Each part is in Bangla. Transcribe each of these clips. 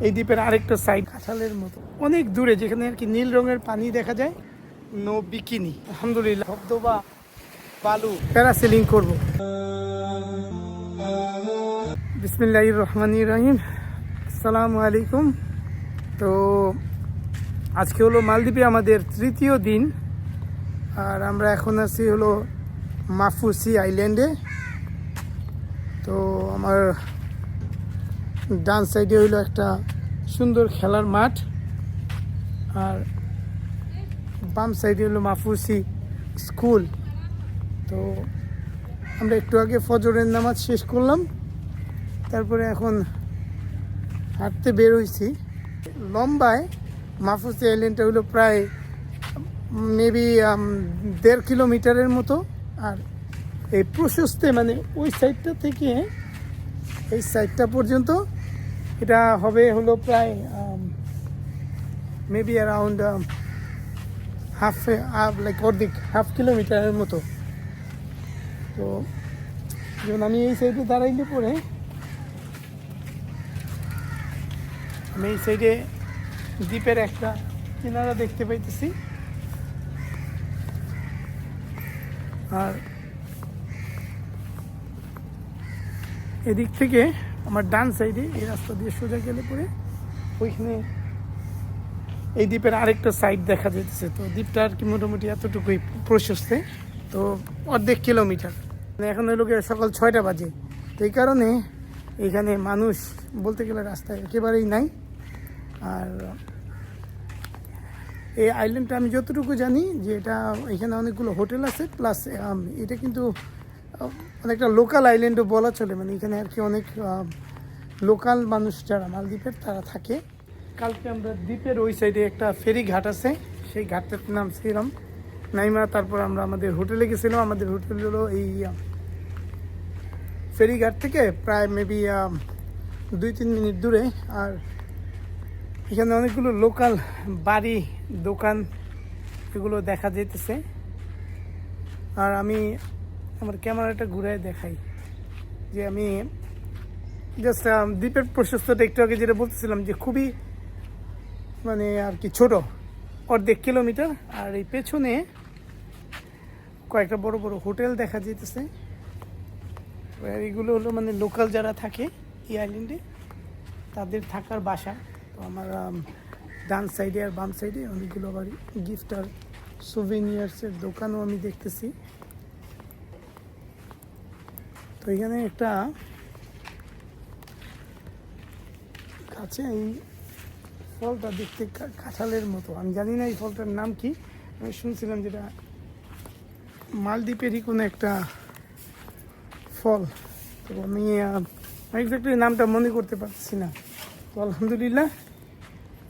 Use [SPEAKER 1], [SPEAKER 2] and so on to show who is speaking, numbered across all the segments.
[SPEAKER 1] এই দ্বীপের আরেকটা সাইড কাঁঠালের মতো অনেক দূরে, যেখানে আর কি নীল রঙের পানি দেখা যায়। নো বিকিনি, আলহামদুলিল্লাহ। ধবধবা বালু, প্যারাসেলিং করব। বিসমিল্লাহির রহমানির রহিম, আসসালামু আলাইকুম। তো আজকে হলো মালদ্বীপে আমাদের তৃতীয় দিন, আর আমরা এখন আছি হলো মাফুসি আইল্যান্ডে। তো আমার ডান সাইডে হইলো একটা সুন্দর খেলার মাঠ, আর বাম সাইডে হলো মাফুসি স্কুল। তো আমরা একটু আগে ফজরের নামাজ শেষ করলাম, তারপরে এখন হাঁটতে বের হয়েছি। লম্বায় মাফুসি আইল্যান্ডটা হলো প্রায় মেবি 1.5 কিলোমিটারের মতো, আর এই প্রশস্তে মানে ওই সাইডটা থেকে এই সাইডটা পর্যন্ত এটা হবে হলো প্রায় মেবি অ্যারাউন্ড অর্ধেক 1/2 কিলোমিটারের মতো। তো যেমন আমি এই সাইডে দাঁড়াইলে পরে আমি এই সাইডে দ্বীপের একটা কিনারা দেখতে পাইতেছি, আর এদিক থেকে আমার ডান সাইডে এই রাস্তা দিয়ে সোজা গেলে পরে ওইখানে এই দ্বীপের আরেকটা সাইড দেখা যাচ্ছে। তো দ্বীপটা আর কি মোটামুটি এতটুকুই প্রশস্তে, তো 1/2 কিলোমিটার। এখন হলো সকাল 6টা বাজে, তো এই কারণে এখানে মানুষ বলতে গেলে রাস্তায় একেবারেই নাই। আর এই আইল্যান্ডটা আমি যতটুকু জানি যে এটা এখানে অনেকগুলো হোটেল আছে, প্লাস এটা কিন্তু অনেকটা লোকাল আইল্যান্ডও বলা চলে। মানে এখানে আর কি অনেক লোকাল মানুষ যারা মালদ্বীপের তারা থাকে। কালকে আমরা দ্বীপের ওই সাইডে একটা ফেরি ঘাট আছে, সেই ঘাটটার নাম ছিলাম নাইমা। তারপর আমরা আমাদের হোটেলে গেছিলাম। আমাদের হোটেল হলো এই ফেরি ঘাট থেকে প্রায় মেবি 2-3 মিনিট দূরে। আর এখানে অনেকগুলো লোকাল বাড়ি, দোকান এগুলো দেখা যেতেছে। আর আমি আমার ক্যামেরাটা ঘুরায় দেখাই যে আমি জাস্ট দ্বীপের প্রশস্তটা একটু আগে যেটা বলতেছিলাম যে খুবই মানে আর কি ছোট, 1/2 কিলোমিটার। আর এই পেছনে কয়েকটা বড় বড় হোটেল দেখা যেতেছে। এইগুলো হলো মানে লোকাল যারা থাকে এই আইল্যান্ডে তাদের থাকার বাসা। তো আমার ডান সাইডে আর বাম সাইডে অনেকগুলো আবার গিফট আর সুভিনিয়ার্সের দোকানও আমি দেখতেছি। তো এখানে একটা কাছে এই ফলটা দেখতে কাঁঠালের মতো, আমি জানি না এই ফলটার নাম কি। আমি শুনছিলাম যেটা মালদ্বীপেরই কোনো একটা ফল, তো আমি এক্স্যাক্টলি নামটা মনে করতে পারছি না। তো আলহামদুলিল্লাহ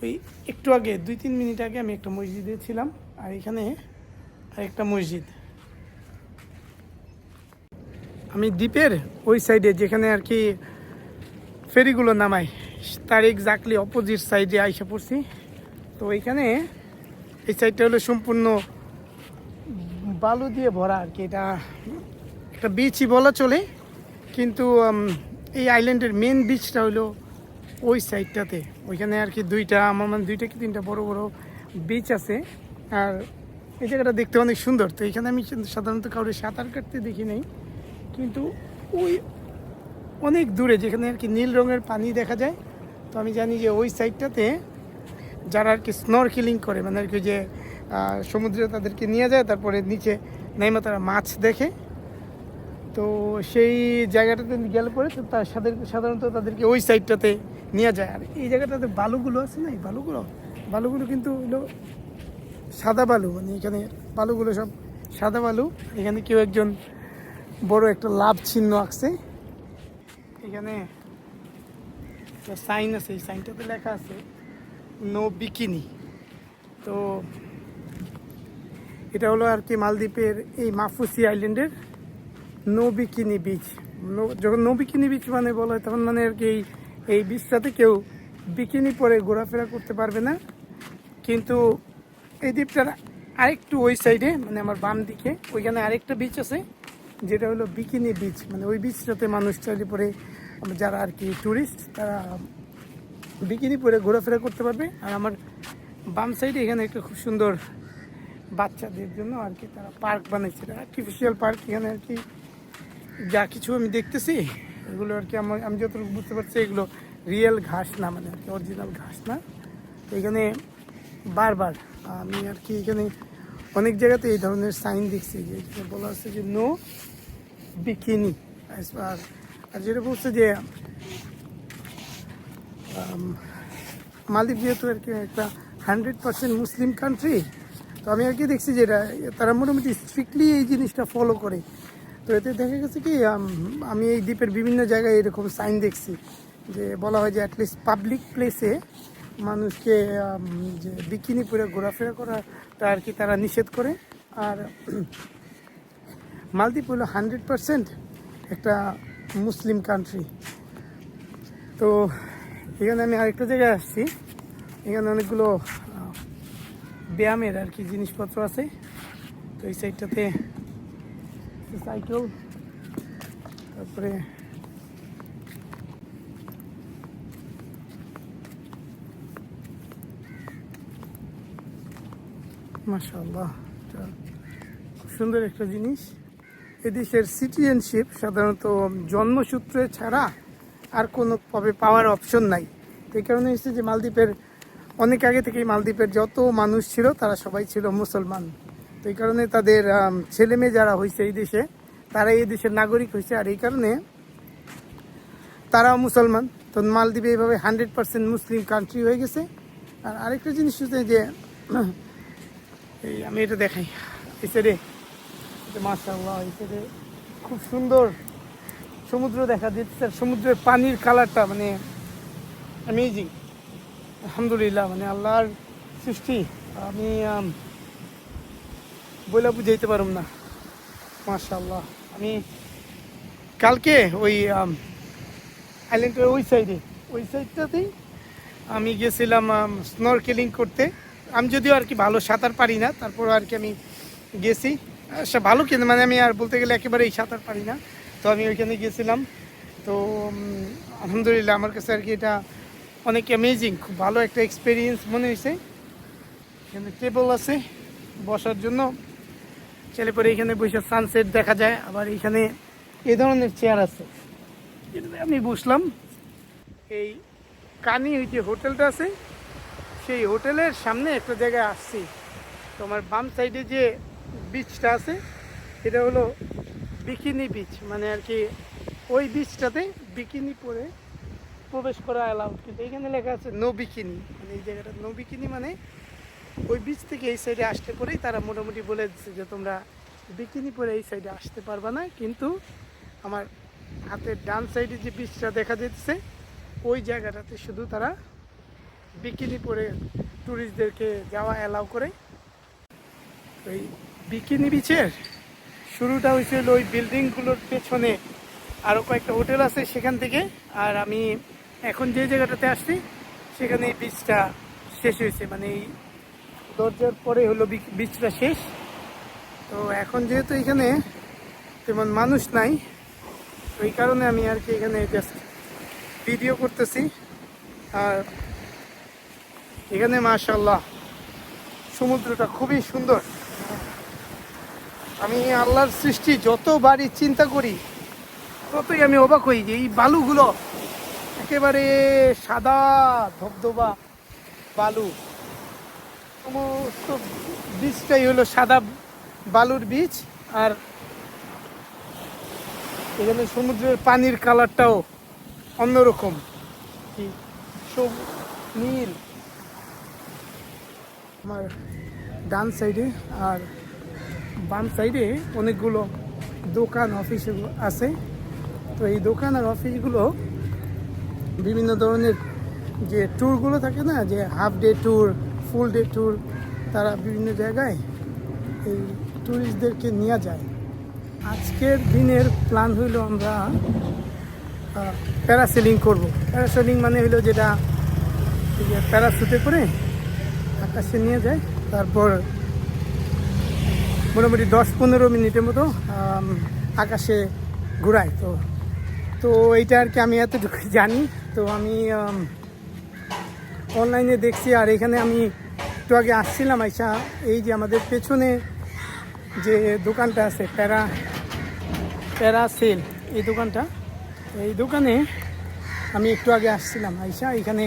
[SPEAKER 1] ওই একটু আগে 2-3 মিনিট আগে আমি একটা মসজিদে ছিলাম, আর এখানে আরেকটা মসজিদ। আমি দ্বীপের ওই সাইডে যেখানে আর কি ফেরিগুলো নামায় তার এক্স্যাক্টলি অপোজিট সাইডে আইসা পড়ছি। তো এইখানে এই সাইডটা হলো সম্পূর্ণ বালু দিয়ে ভরা আর কি। এটা একটা বিচই বলা চলে, কিন্তু এই আইল্যান্ডের মেন বিচটা হলো ওই সাইডটাতে। ওইখানে আর কি আমার মানে 2টা কি 3টা বড় বড় বিচ আছে। আর এই জায়গাটা দেখতে অনেক সুন্দর। তো এখানে আমি সাধারণত কাউকে সাঁতার কাটতে দেখি নাই, কিন্তু ওই অনেক দূরে যেখানে আর কি নীল রঙের পানি দেখা যায়। তো আমি জানি যে ওই সাইডটাতে যারা আর কি স্নরকেলিং করে, মানে আর কি যে সমুদ্রে তাদেরকে নিয়ে যায়, তারপরে নিচে নেমে তারা মাছ দেখে। তো সেই জায়গাটাতে গেলে পরে তো সাধারণত তাদেরকে ওই সাইডটাতে নিয়ে যায়। আর এই জায়গাটাতে বালুগুলো আছে না, এই বালুগুলো কিন্তু হলো সাদা বালু। মানে এখানে বালুগুলো সব সাদা বালু। এখানে কেউ একজন বড় একটা লাভ চিহ্ন আঁকছে। এখানে একটা সাইন আছে, এই সাইনটাতে লেখা আছে নো বিকিনি। তো এটা হলো আর কি মালদ্বীপের এই মাফুসি আইল্যান্ডের নো বিকিনি বিচ। যখন নো বিকিনি বিচ মানে বলা হয়, তখন মানে আর কি এই বিচটাতে কেউ বিকিনি পরে ঘোরাফেরা করতে পারবে না। কিন্তু এই দ্বীপটার আরেকটু ওই সাইডে, মানে আমার বাম দিকে, ওইখানে আরেকটা বিচ আছে যেটা হলো বিকিনি বিচ। মানে ওই বিচটাতে মানুষ চাইলে পরে যারা আর কি ট্যুরিস্ট তারা বিকিনি পরে ঘোরাফেরা করতে পারবে। আর আমার বাম সাইডে এখানে একটা খুব সুন্দর বাচ্চাদের জন্য আর কি তারা পার্ক বানাইছে, আর্টিফিশিয়াল পার্ক। এখানে আর কি যা কিছু আমি দেখতেছি এগুলো আর কি আমি যতটুকু বুঝতে পারছি এগুলো রিয়েল ঘাস না, মানে আর কি অরিজিনাল ঘাস না। তো এখানে বারবার আমি আর কি এখানে অনেক জায়গাতে এই ধরনের সাইন দেখছি যে বলা হচ্ছে যে নো বিকিনি। আর যেটা বলছে যে মালদ্বীপ যেহেতু আর কি একটা 100% মুসলিম কান্ট্রি, তো আমি আর কি দেখছি যে তারা মোটামুটি স্ট্রিক্টলি এই জিনিসটা ফলো করে। তো এতে দেখা গেছে কি আমি এই দ্বীপের বিভিন্ন জায়গায় এরকম সাইন দেখছি যে বলা হয় যে অ্যাটলিস্ট পাবলিক প্লেসে মানুষকে যে বিকিনি পরে ঘোরাফেরা করাটা আর কি তারা নিষেধ করে। আর মালদ্বীপ হলো 100% একটা মুসলিম কান্ট্রি। তো এখানে আমি আরেকটা জায়গায় আসছি, এখানে অনেকগুলো ব্যায়ামের আর কি জিনিসপত্র আছে। তো এই সাইডটাতে সাইকেল, তারপরে মাশাআল্লাহ খুব সুন্দর একটা জিনিস। এদেশের সিটিজেনশিপ সাধারণত জন্মসূত্রে ছাড়া আর কোনোভাবে পাওয়ার অপশন নাই। এই কারণে হচ্ছে যে মালদ্বীপের অনেক আগে থেকেই মালদ্বীপের যত মানুষ ছিল তারা সবাই ছিল মুসলমান। তো এই কারণে তাদের ছেলে মেয়ে যারা হয়েছে এই দেশে তারা এই দেশের নাগরিক হয়েছে, আর এই কারণে তারাও মুসলমান। তো মালদ্বীপে এইভাবে 100% মুসলিম কান্ট্রি হয়ে গেছে। আর আরেকটা জিনিস হচ্ছে যে এই আমি এটা দেখাই এই সাইডে, মাশাআল্লাহ এই সাইডে খুব সুন্দর সমুদ্র দেখা দিচ্ছে। সমুদ্রের পানির কালারটা মানে অ্যামেজিং, আলহামদুলিল্লাহ, মানে আল্লাহর সৃষ্টি আমি বলে বুঝাইতে পারব না। মাশাআল্লাহ আমি কালকে ওই আইল্যান্ডের ওই সাইডটাতেই আমি গেছিলাম স্নরকেলিং করতে। আমি যদিও আর কি ভালো সাঁতার পারি না, তারপর আর কি আমি গেছি ভালো, কিন্তু মানে আমি আর বলতে গেলে একেবারেই সাঁতার পারি না। তো আমি ওইখানে গেছিলাম, তো আলহামদুলিল্লাহ আমার কাছে আর কি এটা অনেক অ্যামেজিং, খুব ভালো একটা এক্সপিরিয়েন্স মনে হয়েছে। এখানে টেবল আছে বসার জন্য, ছেলে পরে এখানে বসে সানসেট দেখা যায়। আবার এখানে এই ধরনের চেয়ার আছে, এটাতে আমি বসলাম। এই কানি ওই যে হোটেলটা আছে সেই হোটেলের সামনে একটা জায়গায় আসছি। তো আমার বাম সাইডে যে বিচটা আছে এটা হলো বিকিনি বিচ, মানে আর কি ওই বিচটাতে বিকিনি পরে প্রবেশ করা অ্যালাউড, কিন্তু এখানে লেখা আছে নো বিকিনি। মানে এই জায়গাটা নো বিকিনি, মানে ওই বিচ থেকে এই সাইডে আসতে পরেই তারা মোটামুটি বলে দিচ্ছে যে তোমরা বিকিনি পরে এই সাইডে আসতে পারবা না। কিন্তু আমার হাতের ডান সাইডে যে বিচটা দেখা যাচ্ছে ওই জায়গাটাতে শুধু তারা বিকিনি পরে ট্যুরিস্টদেরকে যাওয়া অ্যালাউ করে। ওই বিকিনি বিচের শুরুটা হয়েছিল ওই বিল্ডিংগুলোর পেছনে আরও কয়েকটা হোটেল আছে সেখান থেকে। আর আমি এখন যে জায়গাটাতে আসছি সেখানে এই বিচটা শেষ হয়েছে, মানে এই দরজার পরে হলো বিচটা শেষ। তো এখন যেহেতু এখানে তেমন মানুষ নাই, ওই কারণে আমি আর কি এখানে জাস্ট ভিডিও করতেছি। আর এখানে মাশাআল্লাহ সমুদ্রটা খুবই সুন্দর। আমি আল্লাহর সৃষ্টি যতবারই চিন্তা করি ততই আমি অবাক হই যে এই বালুগুলো একেবারে সাদা ধবধবা বালু, সমস্ত বীজটাই হলো সাদা বালুর বীজ। আর এখানে সমুদ্রের পানির কালারটাও অন্যরকম, কি নীল। আমার ডান সাইডে আর বাম সাইডে অনেকগুলো দোকান অফিস আছে। তো এই দোকান আর অফিসগুলো বিভিন্ন ধরনের যে ট্যুরগুলো থাকে না, যে হাফ ডে ট্যুর, ফুল ডে ট্যুর, তারা বিভিন্ন জায়গায় এই ট্যুরিস্টদেরকে নিয়ে যায়। আজকের দিনের প্ল্যান হইলো আমরা প্যারাসেলিং করব। প্যারাসেলিং মানে হইলো যেটা প্যারাসুটে করে আকাশে নিয়ে যায়, তারপর মোটামুটি 10-15 মিনিটের মতো আকাশে ঘুরায়। তো এইটা আর কি আমি এতটুকু জানি। তো আমি অনলাইনে দেখছি। আর এখানে আমি একটু আগে আসছিলাম আইসা, এই যে আমাদের পেছনে যে দোকানটা আছে প্যারা সেল, এই দোকানটা, এই দোকানে আমি একটু আগে আসছিলাম আইসা, এখানে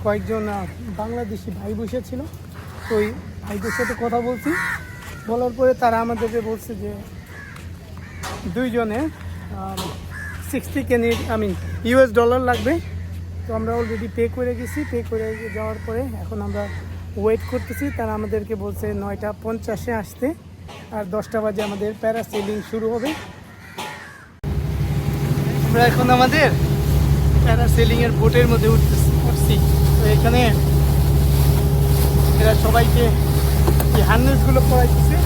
[SPEAKER 1] কয়েকজন বাংলাদেশি ভাই বসেছিল। তো ওই ভাইদের সাথে কথা বলছি, বলার পরে তারা আমাদেরকে বলছে যে দুইজনে 60 কেনির US ডলার লাগবে। তো আমরা অলরেডি পে করে গেছি, পে করে যাওয়ার পরে এখন আমরা ওয়েট করতেছি। তারা আমাদেরকে বলছে 9:50 আসতে, আর 10টা বাজে আমাদের প্যারাসেলিং শুরু হবে। আমরা এখন আমাদের প্যারাসেলিংয়ের বোটের মধ্যে উঠছি। তো এখানে এরা সবাইকে এই হার্নেসগুলো পরাইতেছে।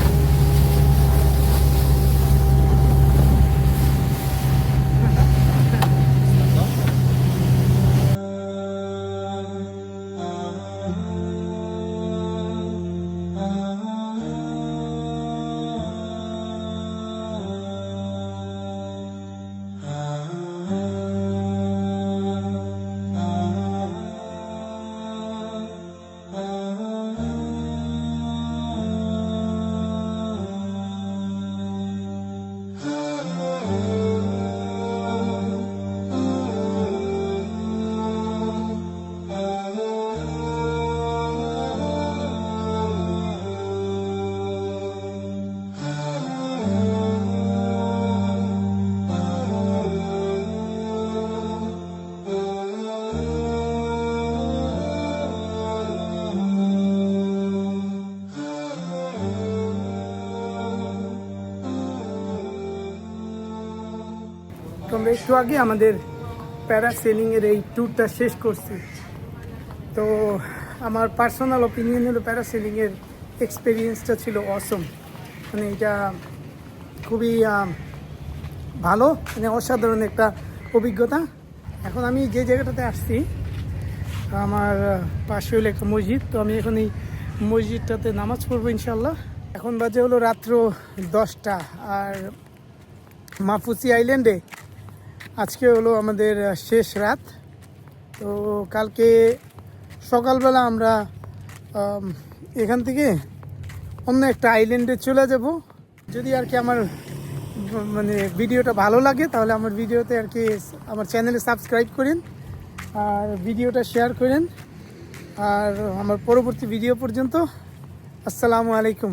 [SPEAKER 1] তো আমরা একটু আগে আমাদের প্যারাসেলিংয়ের এই ট্যুরটা শেষ করছি। তো আমার পার্সোনাল অপিনিয়ন হলো প্যারাসেলিংয়ের এক্সপিরিয়েন্সটা ছিল অসম। মানে এটা খুবই ভালো, মানে অসাধারণ একটা অভিজ্ঞতা। এখন আমি যে জায়গাটাতে আসছি, আমার পাশে হলো একটা মসজিদ। তো আমি এখন এই মসজিদটাতে নামাজ পড়বো ইনশাল্লাহ। এখন বাজে হলো রাত্র 10টা। আর মাফুসি আইল্যান্ডে আজকে হলো আমাদের শেষ রাত। তো কালকে সকালবেলা আমরা এখান থেকে অন্য একটা আইল্যান্ডে চলে যাব। যদি আর কি আমার মানে ভিডিওটা ভালো লাগে, তাহলে আমার ভিডিওতে আর কি আমার চ্যানেলে সাবস্ক্রাইব করেন, আর ভিডিওটা শেয়ার করেন। আর আমার পরবর্তী ভিডিও পর্যন্ত আসসালামু আলাইকুম।